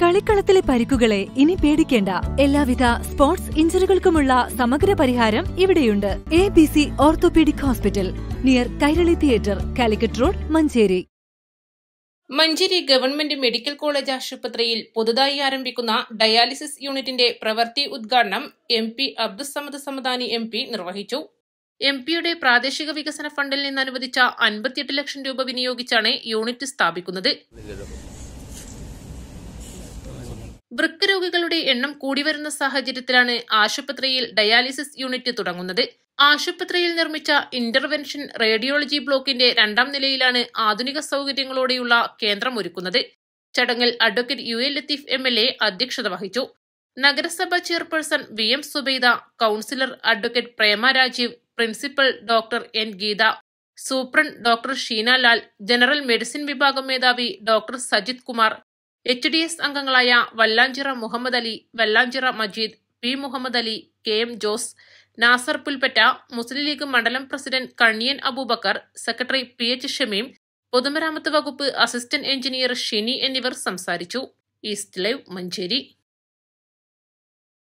കളിക്കളത്തിലെ പരിക്കുകളെ ഇനി പേടിക്കേണ്ട. എല്ലാവിധ സ്പോർട്സ് ഇഞ്ചുറികൾക്കുമുള്ള സമഗ്ര പരിഹാരം ഇവിടെയുണ്ട്. ABC orthopaedic hospital, near Kairali theatre, Calicut road, Manjeri. Manjeri government medical college ആശുപത്രിയിൽ പുതുതായി ആരംഭിക്കുന്ന ഡയാലിസിസ് യൂണിറ്റിന്റെ പ്രവൃത്തി ഉദ്ഘാടനം MP അബ്ദുസ്സമദ് സമദാനി MP നിർവഹിച്ചു. MPയുടെ പ്രാദേശിക വികസന ഫണ്ടിൽ നിന്ന് അനുവദിച്ച 58 ലക്ഷം രൂപ വിനിയോഗിച്ചാണ് യൂണിറ്റ് സ്ഥാപിക്കുന്നത്. വൃക്ക രോഗികളുടെ എണ്ണം കൂടിവരുന്ന സാഹചര്യത്തിലാണ് ആശുപത്രിയിൽ ഡയാലിസിസ് യൂണിറ്റ് തുടങ്ങുന്നത്. ആശുപത്രിയിൽ നിർമ്മിച്ച ഇന്റർവെൻഷൻ റേഡിയോളജി ബ്ലോക്കിന്റെ 2ാം നിലയിലാണ് ആധുനിക സൗകര്യങ്ങളോടെയുള്ള കേന്ദ്രം ഒരുക്കുന്നത്. ചടങ്ങിൽ അഡ്വക്കേറ്റ് UA ലത്തീഫ് MLA അധ്യക്ഷത വഹിച്ചു. നഗരസഭാ chairperson VM Subaida, councillor advocate Prema Rajeev, principal doctor N Geetha, superintendent doctor Sheena Lal, general medicine വിഭാഗം മേധാവി ഡോക്ടർ സജിത് കുമാർ, HDS അംഗങ്ങളായ വല്ലാഞ്ചിറ മുഹമ്മദ് അലി, വെള്ളാഞ്ചിറ മജീദ്, P മുഹമ്മദ് അലി, KM ജോസ്, നാസർ പുൽപ്പറ്റ, മുസ്ലിം ലീഗ് മണ്ഡലം president Kanniyan Aboobacker, secretary PH Shameem, പൊതുമരാമത്ത് വകുപ്പ് അസിസ്റ്റന്റ് എഞ്ചിനീയർ ഷിനി എന്നിവർ സംസാരിച്ചു. East Live, Manjeri.